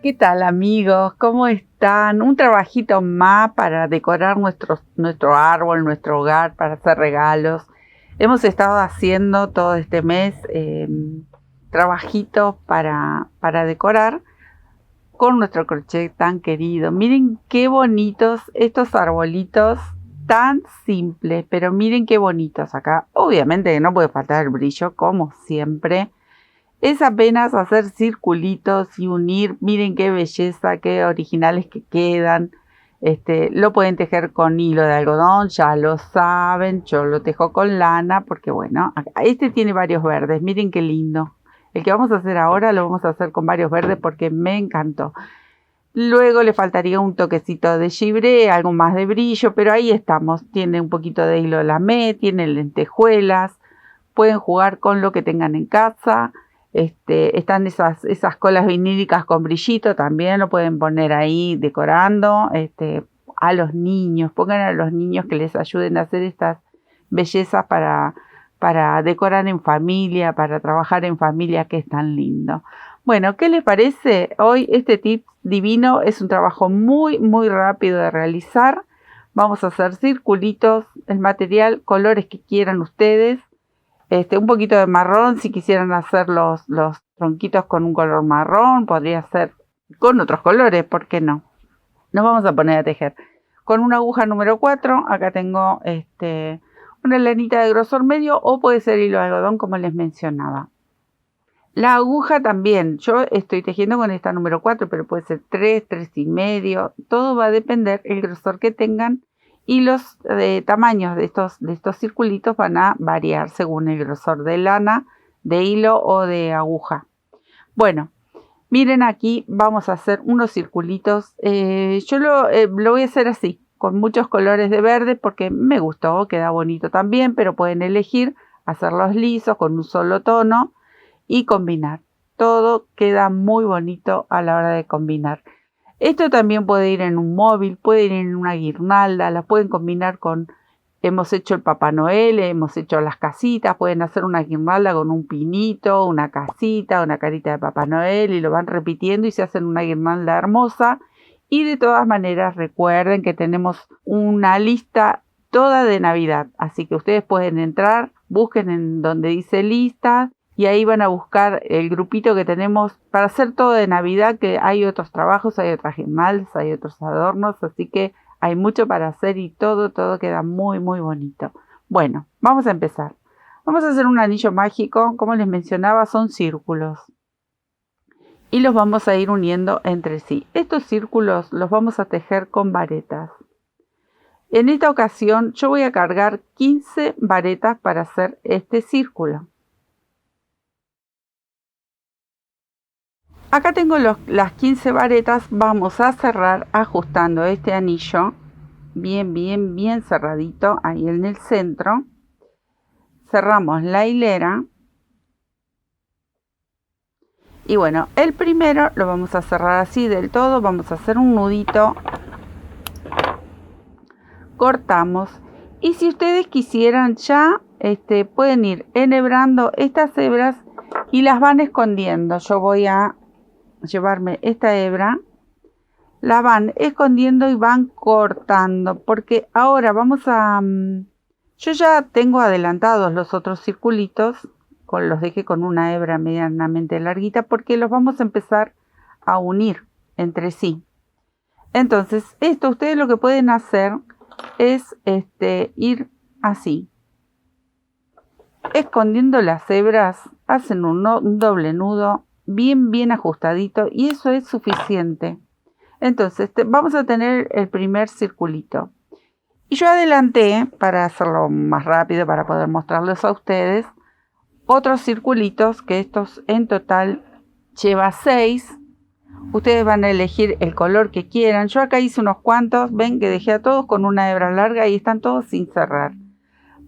¿Qué tal, amigos? ¿Cómo están? Un trabajito más para decorar nuestro árbol, nuestro hogar, para hacer regalos. Hemos estado haciendo todo este mes trabajitos para decorar con nuestro crochet tan querido. Miren qué bonitos estos arbolitos, tan simples, pero miren qué bonitos acá. Obviamente no puede faltar el brillo, como siempre. Es apenas hacer circulitos y unir. Miren qué belleza, qué originales que quedan. Lo pueden tejer con hilo de algodón, ya lo saben. Yo lo tejo con lana porque bueno, este tiene varios verdes. Miren qué lindo. El que vamos a hacer ahora lo vamos a hacer con varios verdes porque me encantó. Luego le faltaría un toquecito de gibré, algo más de brillo, pero ahí estamos. Tiene un poquito de hilo lamé, tiene lentejuelas. Pueden jugar con lo que tengan en casa. Están esas colas vinílicas con brillito, también lo pueden poner ahí decorando. A los niños, pongan a los niños que les ayuden a hacer estas bellezas para decorar en familia, para trabajar en familia, que es tan lindo. Bueno, ¿qué les parece? Hoy este tip divino es un trabajo muy, muy rápido de realizar. Vamos a hacer circulitos, el material, colores que quieran ustedes. Un poquito de marrón, si quisieran hacer los tronquitos con un color marrón, podría ser con otros colores, ¿por qué no? Nos vamos a poner a tejer con una aguja número 4. Acá tengo una lanita de grosor medio, o puede ser hilo de algodón, como les mencionaba. La aguja también, yo estoy tejiendo con esta número 4, pero puede ser 3, 3,5. Todo va a depender el grosor que tengan. Y los tamaños de estos circulitos van a variar según el grosor de lana, de hilo o de aguja. Bueno, miren, aquí vamos a hacer unos circulitos. Yo lo voy a hacer así, con muchos colores de verde, porque me gustó, queda bonito también, pero pueden elegir hacerlos lisos con un solo tono y combinar. Todo queda muy bonito a la hora de combinar. Esto también puede ir en un móvil, puede ir en una guirnalda, la pueden combinar con, hemos hecho el Papá Noel, hemos hecho las casitas, pueden hacer una guirnalda con un pinito, una casita, una carita de Papá Noel, y lo van repitiendo y se hacen una guirnalda hermosa. Y de todas maneras recuerden que tenemos una lista toda de Navidad, así que ustedes pueden entrar, busquen en donde dice lista, y ahí van a buscar el grupito que tenemos para hacer todo de Navidad, que hay otros trabajos, hay otras guirnaldas, hay otros adornos, así que hay mucho para hacer y todo queda muy, muy bonito. Bueno, vamos a empezar. Vamos a hacer un anillo mágico, como les mencionaba, son círculos. Y los vamos a ir uniendo entre sí. Estos círculos los vamos a tejer con varetas. En esta ocasión yo voy a cargar 15 varetas para hacer este círculo. Acá tengo las 15 varetas. Vamos a cerrar ajustando este anillo bien cerradito ahí en el centro. Cerramos la hilera. Y bueno, el primero lo vamos a cerrar así del todo. Vamos a hacer un nudito. Cortamos. Y si ustedes quisieran ya, pueden ir enhebrando estas hebras y las van escondiendo. Yo voy a llevarme esta hebra, la van escondiendo y van cortando, porque ahora vamos a yo ya tengo adelantados los otros circulitos, los dejé con una hebra medianamente larguita, porque los vamos a empezar a unir entre sí. Entonces esto ustedes lo que pueden hacer es ir así, escondiendo las hebras, hacen un doble nudo bien ajustadito, y eso es suficiente. Entonces vamos a tener el primer circulito, y yo adelanté, para hacerlo más rápido, para poder mostrarles a ustedes, otros circulitos, que estos en total lleva 6. Ustedes van a elegir el color que quieran. Yo acá hice unos cuantos, ven que dejé a todos con una hebra larga y están todos sin cerrar.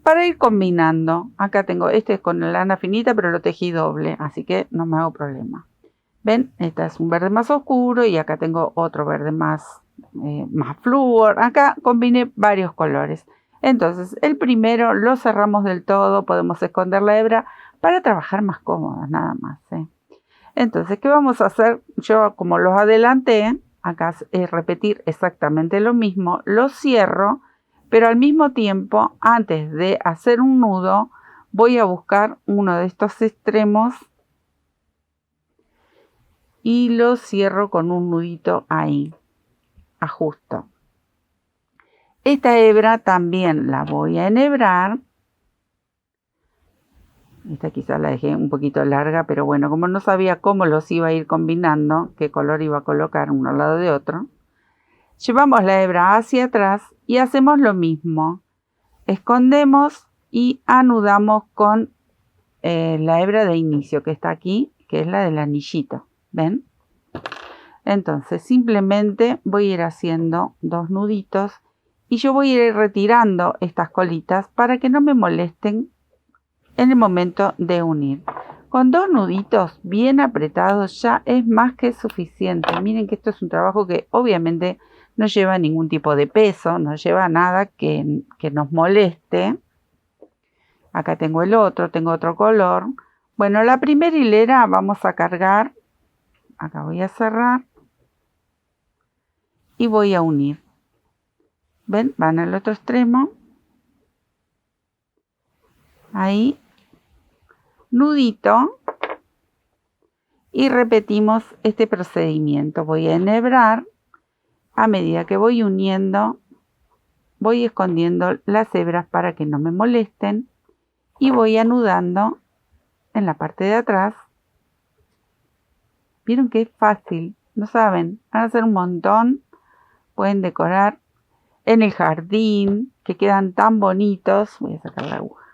Para ir combinando, acá tengo con la lana finita, pero lo tejí doble, así que no me hago problema. Ven, este es un verde más oscuro, y acá tengo otro verde más flúor. Acá combiné varios colores. Entonces el primero lo cerramos del todo, podemos esconder la hebra para trabajar más cómodos, nada más. Entonces, ¿qué vamos a hacer? Yo, como los adelanté, acá es repetir exactamente lo mismo, lo cierro, pero al mismo tiempo, antes de hacer un nudo, voy a buscar uno de estos extremos y lo cierro con un nudito ahí, ajusto. Esta hebra también la voy a enhebrar. Esta quizás la dejé un poquito larga, pero bueno, como no sabía cómo los iba a ir combinando, qué color iba a colocar uno al lado de otro, llevamos la hebra hacia atrás y hacemos lo mismo. Escondemos y anudamos con la hebra de inicio que está aquí, que es la del anillito. ¿Ven? Entonces simplemente voy a ir haciendo 2 nuditos y yo voy a ir retirando estas colitas para que no me molesten en el momento de unir. Con 2 nuditos bien apretados ya es más que suficiente. Miren que esto es un trabajo que obviamente no lleva ningún tipo de peso, no lleva nada que nos moleste. Acá tengo el otro, tengo otro color. Bueno, la primera hilera vamos a cargar. Acá voy a cerrar. Y voy a unir. ¿Ven? Van al otro extremo. Ahí. Nudito. Y repetimos este procedimiento. Voy a enhebrar. A medida que voy uniendo, voy escondiendo las hebras para que no me molesten. Y voy anudando en la parte de atrás. ¿Vieron que es fácil? ¿No saben? Van a hacer un montón. Pueden decorar en el jardín, que quedan tan bonitos. Voy a sacar la aguja.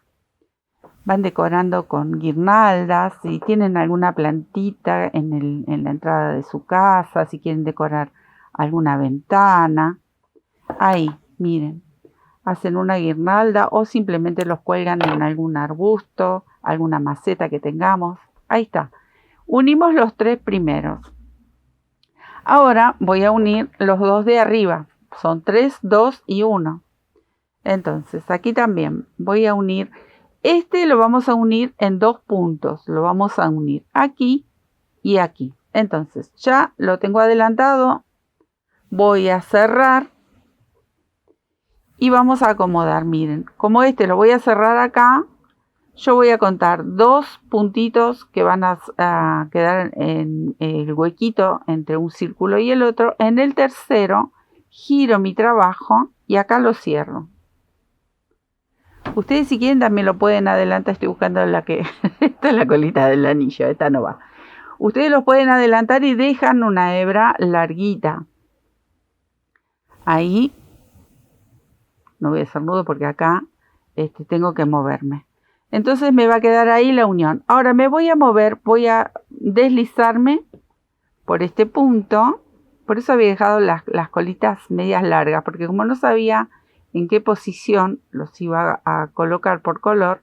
Van decorando con guirnaldas. Si tienen alguna plantita en la entrada de su casa, si quieren decorar alguna ventana. Ahí, miren. Hacen una guirnalda o simplemente los cuelgan en algún arbusto, alguna maceta que tengamos. Ahí está. Unimos los 3 primeros. Ahora voy a unir los 2 de arriba. Son 3, 2 y 1. Entonces aquí también voy a unir. Este lo vamos a unir en 2 puntos. Lo vamos a unir aquí y aquí. Entonces ya lo tengo adelantado. Voy a cerrar. Y vamos a acomodar. Miren, como este lo voy a cerrar acá. Yo voy a contar 2 puntitos que van a quedar en el huequito entre un círculo y el otro. En el tercero giro mi trabajo y acá lo cierro. Ustedes si quieren también lo pueden adelantar. Estoy buscando la que... Esta es la colita del anillo, esta no va. Ustedes los pueden adelantar y dejan una hebra larguita. Ahí. No voy a hacer nudo porque acá tengo que moverme. Entonces me va a quedar ahí la unión. Ahora me voy a mover, voy a deslizarme por este punto. Por eso había dejado las colitas medias largas, porque como no sabía en qué posición los iba a colocar por color,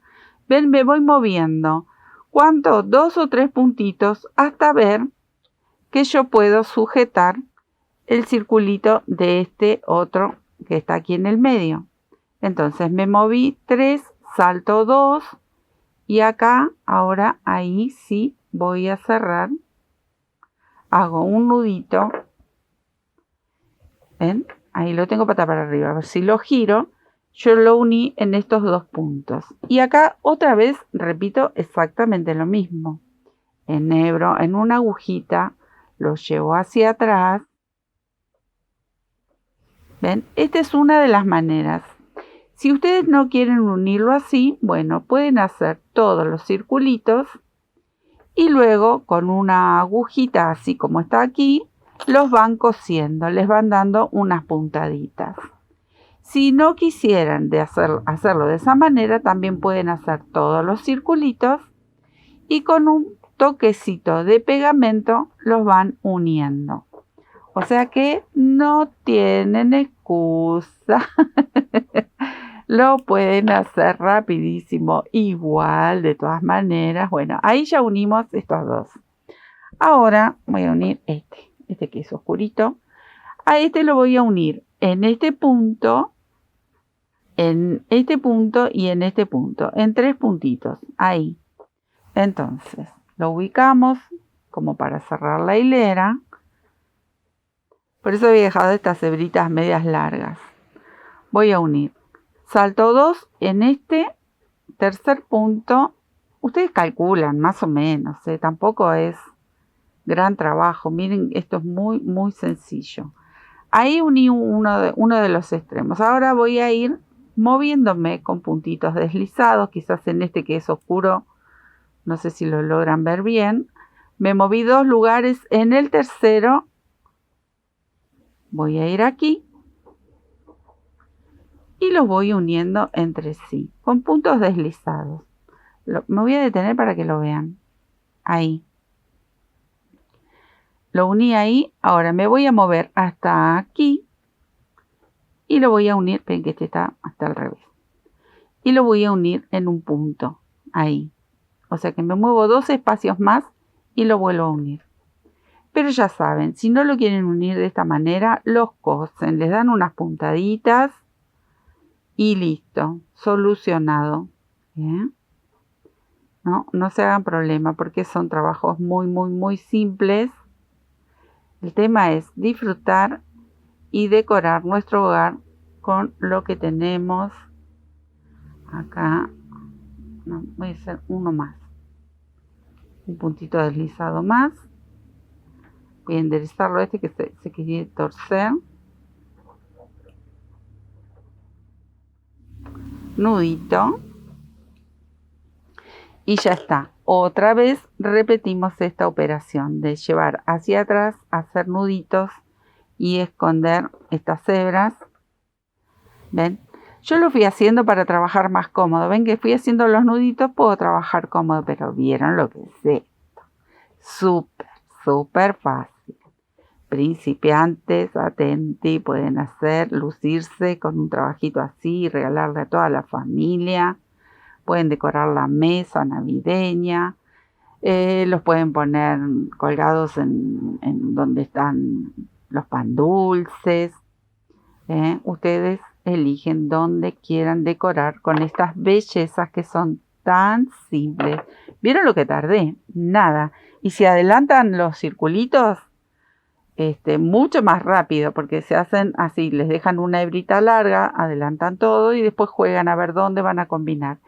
ven, me voy moviendo. ¿Cuánto? 2 o 3 puntitos hasta ver que yo puedo sujetar el circulito de este otro que está aquí en el medio. Entonces me moví 3, salto 2 y acá ahora ahí sí voy a cerrar. Hago un nudito. ¿Ven? Ahí lo tengo pata para arriba. A ver si lo giro. Yo lo uní en estos 2 puntos. Y acá otra vez repito exactamente lo mismo. Enhebro en una agujita. Lo llevo hacia atrás. ¿Ven? Esta es una de las maneras. Si ustedes no quieren unirlo así, bueno, pueden hacer todos los circulitos y luego con una agujita así como está aquí, los van cosiendo, les van dando unas puntaditas. Si no quisieran hacerlo de esa manera, también pueden hacer todos los circulitos y con un toquecito de pegamento los van uniendo. O sea que no tienen excusa. Lo pueden hacer rapidísimo, igual, de todas maneras. Bueno, ahí ya unimos estos 2. Ahora voy a unir este que es oscurito. A este lo voy a unir en este punto y en este punto, en 3 puntitos, ahí. Entonces, lo ubicamos, como para cerrar la hilera. Por eso había dejado estas hebritas medias largas. Voy a unir. Salto 2 en este tercer punto. Ustedes calculan más o menos, tampoco es gran trabajo. Miren, esto es muy, muy sencillo. Ahí uní uno de los extremos. Ahora voy a ir moviéndome con puntitos deslizados. Quizás en este que es oscuro, no sé si lo logran ver bien. Me moví 2 lugares. En el tercero voy a ir aquí y los voy uniendo entre sí con puntos deslizados. Me voy a detener para que lo vean. Ahí. Lo uní ahí. Ahora me voy a mover hasta aquí y lo voy a unir. Ven que este está hasta al revés. Y lo voy a unir en un punto. Ahí. O sea que me muevo 2 espacios más y lo vuelvo a unir. Pero ya saben, si no lo quieren unir de esta manera, los cosen, les dan unas puntaditas y listo, solucionado. ¿Bien? No se hagan problema porque son trabajos muy, muy, muy simples. El tema es disfrutar y decorar nuestro hogar con lo que tenemos acá. No, voy a hacer uno más. Un puntito deslizado más. Voy a enderezarlo que se quiere torcer. Nudito. Y ya está. Otra vez repetimos esta operación de llevar hacia atrás, hacer nuditos y esconder estas hebras. ¿Ven? Yo lo fui haciendo para trabajar más cómodo. Ven que fui haciendo los nuditos, puedo trabajar cómodo, pero ¿vieron lo que es esto? Súper, súper fácil. Principiantes, atenti, pueden hacer, lucirse con un trabajito así y regalarle a toda la familia. Pueden decorar la mesa navideña. Los pueden poner colgados en donde están los pan dulces. Ustedes eligen dónde quieran decorar con estas bellezas que son tan simples. ¿Vieron lo que tardé? Nada. Y si adelantan los circulitos, mucho más rápido, porque se hacen así, les dejan una hebrita larga, adelantan todo y después juegan a ver dónde van a combinar.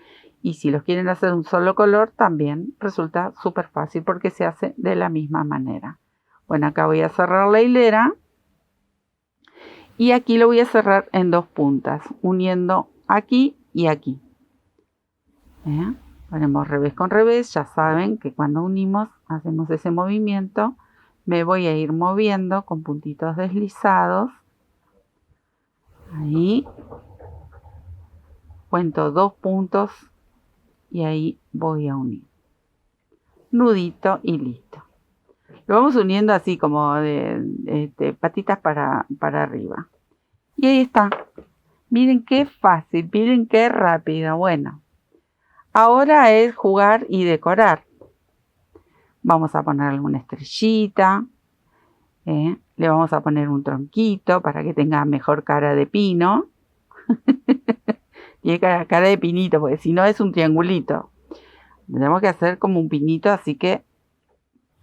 Y si los quieren hacer un solo color, también resulta súper fácil porque se hace de la misma manera. Bueno, acá voy a cerrar la hilera y aquí lo voy a cerrar en 2 puntas, uniendo aquí y aquí. Ponemos revés con revés. Ya saben que cuando unimos hacemos ese movimiento. Me voy a ir moviendo con puntitos deslizados. Ahí. Cuento 2 puntos y ahí voy a unir. Nudito y listo. Lo vamos uniendo así como de patitas para arriba. Y ahí está. Miren qué fácil, miren qué rápido. Bueno, ahora es jugar y decorar. Vamos a ponerle una estrellita. Le vamos a poner un tronquito para que tenga mejor cara de pino. Tiene cara de pinito, porque si no es un triangulito. Tenemos que hacer como un pinito, así que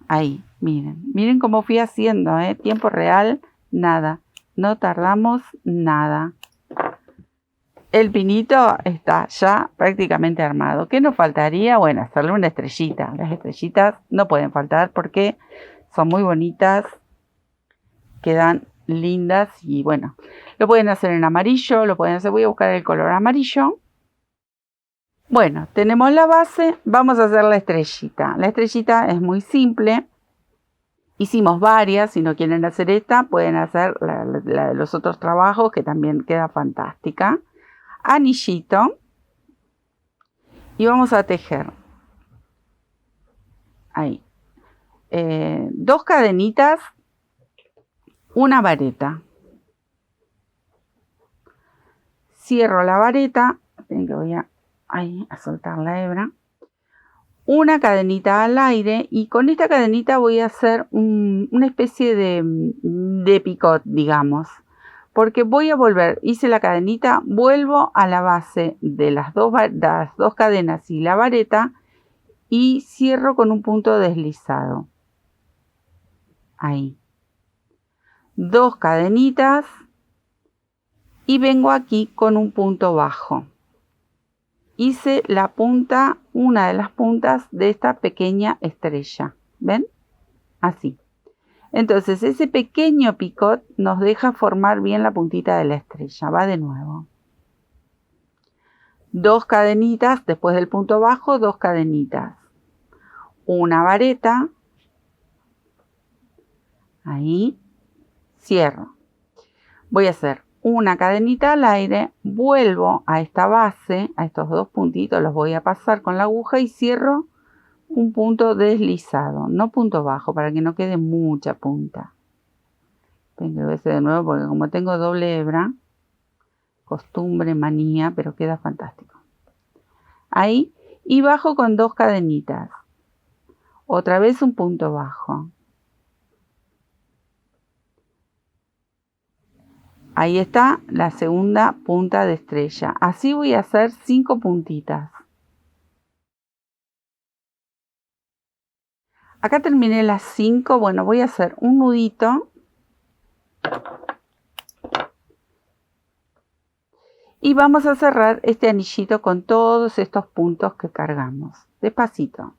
ahí, miren cómo fui haciendo, tiempo real, nada, no tardamos nada. El pinito está ya prácticamente armado. ¿Qué nos faltaría? Bueno, hacerle una estrellita. Las estrellitas no pueden faltar porque son muy bonitas, quedan lindas y bueno, lo pueden hacer en amarillo, lo pueden hacer, voy a buscar el color amarillo. Bueno, tenemos la base, vamos a hacer la estrellita. La estrellita es muy simple. Hicimos varias, si no quieren hacer esta, pueden hacer la de los otros trabajos que también queda fantástica. Anillito. Y vamos a tejer. Ahí. 2 cadenitas, una vareta. Cierro la vareta. Voy a soltar la hebra. Una cadenita al aire y con esta cadenita voy a hacer una especie de picot, digamos, porque voy a volver, hice la cadenita, vuelvo a la base de las dos cadenas y la vareta y cierro con un punto deslizado. ahí. 2 cadenitas y vengo aquí con un punto bajo. Hice la punta, una de las puntas de esta pequeña estrella. ¿Ven? Así. Entonces ese pequeño picot nos deja formar bien la puntita de la estrella. Va de nuevo. 2 cadenitas, después del punto bajo, 2 cadenitas. Una vareta. Ahí. Cierro. Voy a hacer una cadenita al aire, vuelvo a esta base, a estos 2 puntitos, los voy a pasar con la aguja y cierro un punto deslizado, no punto bajo, para que no quede mucha punta. Tengo que hacer de nuevo porque como tengo doble hebra, costumbre, manía, pero queda fantástico. Ahí, y bajo con 2 cadenitas. Otra vez un punto bajo. Ahí está la segunda punta de estrella. Así voy a hacer 5 puntitas. Acá terminé las 5. Bueno, voy a hacer un nudito. Y vamos a cerrar este anillito con todos estos puntos que cargamos. Despacito.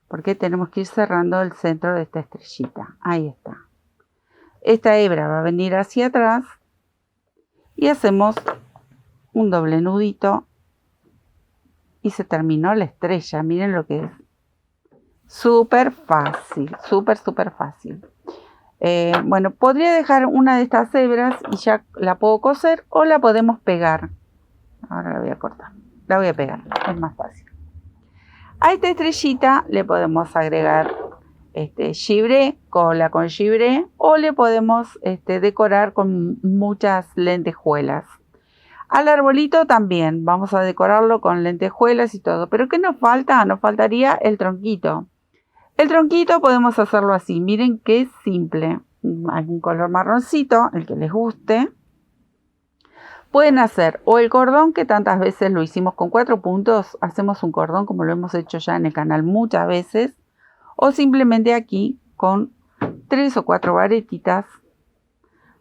Porque tenemos que ir cerrando el centro de esta estrellita. Ahí está. Esta hebra va a venir hacia atrás. Y hacemos un doble nudito. Y se terminó la estrella. Miren lo que es. Súper fácil. Súper fácil. Bueno, podría dejar una de estas hebras y ya la puedo coser o la podemos pegar. Ahora la voy a cortar. La voy a pegar. Es más fácil. A esta estrellita le podemos agregar gibré, cola con gibré, o le podemos decorar con muchas lentejuelas. Al arbolito también vamos a decorarlo con lentejuelas y todo. Pero ¿qué nos falta? Nos faltaría el tronquito. El tronquito podemos hacerlo así. Miren qué simple. Algún color marroncito, el que les guste. Pueden hacer o el cordón, que tantas veces lo hicimos con 4 puntos. Hacemos un cordón como lo hemos hecho ya en el canal muchas veces. O simplemente aquí con 3 o 4 varetitas.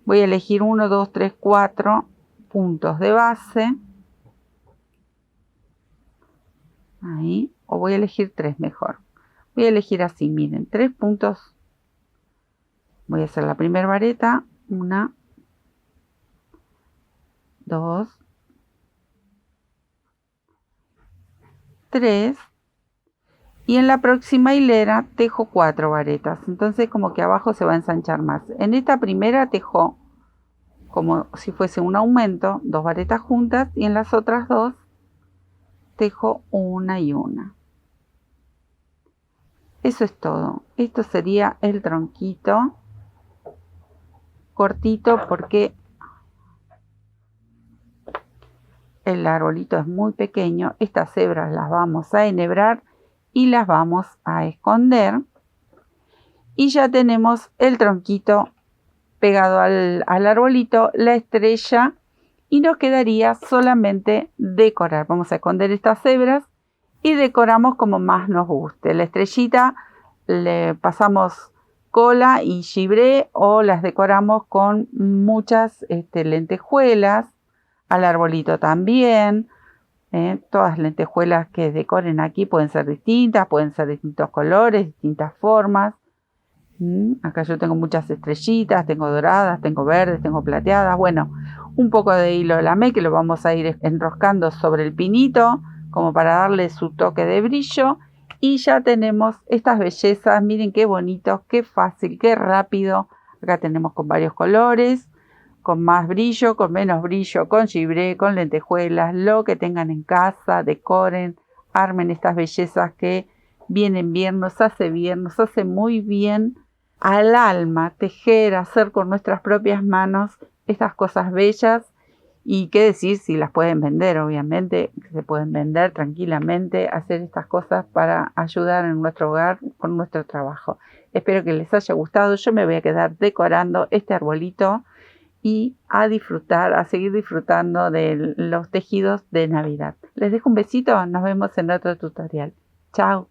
Voy a elegir 1, 2, 3, 4 puntos de base. Ahí. O voy a elegir 3 mejor. Voy a elegir así, miren, 3 puntos. Voy a hacer la primera vareta. 1, 2, 3. Y en la próxima hilera tejo 4 varetas. Entonces como que abajo se va a ensanchar más. En esta primera tejo como si fuese un aumento, 2 varetas juntas. Y en las otras 2 tejo una y una. Eso es todo. Esto sería el tronquito. Cortito porque el arbolito es muy pequeño. Estas hebras las vamos a enhebrar y las vamos a esconder. Y ya tenemos el tronquito pegado al arbolito, la estrella, y nos quedaría solamente decorar. Vamos a esconder estas hebras y decoramos como más nos guste. La estrellita le pasamos cola y gibré o las decoramos con muchas lentejuelas. Al arbolito también. Todas las lentejuelas que decoren aquí pueden ser distintas, pueden ser distintos colores, distintas formas. Acá yo tengo muchas estrellitas, tengo doradas, tengo verdes, tengo plateadas. Bueno, un poco de hilo lamé que lo vamos a ir enroscando sobre el pinito como para darle su toque de brillo. Y ya tenemos estas bellezas. Miren qué bonito, qué fácil, qué rápido. Acá tenemos con varios colores, con más brillo, con menos brillo, con gibré, con lentejuelas, lo que tengan en casa, decoren, armen estas bellezas que vienen bien, nos hace muy bien al alma tejer, hacer con nuestras propias manos estas cosas bellas. Y qué decir si las pueden vender, obviamente se pueden vender tranquilamente, hacer estas cosas para ayudar en nuestro hogar con nuestro trabajo. Espero que les haya gustado. Yo me voy a quedar decorando este arbolito y a disfrutar, a seguir disfrutando de los tejidos de Navidad. Les dejo un besito, nos vemos en otro tutorial. Chao.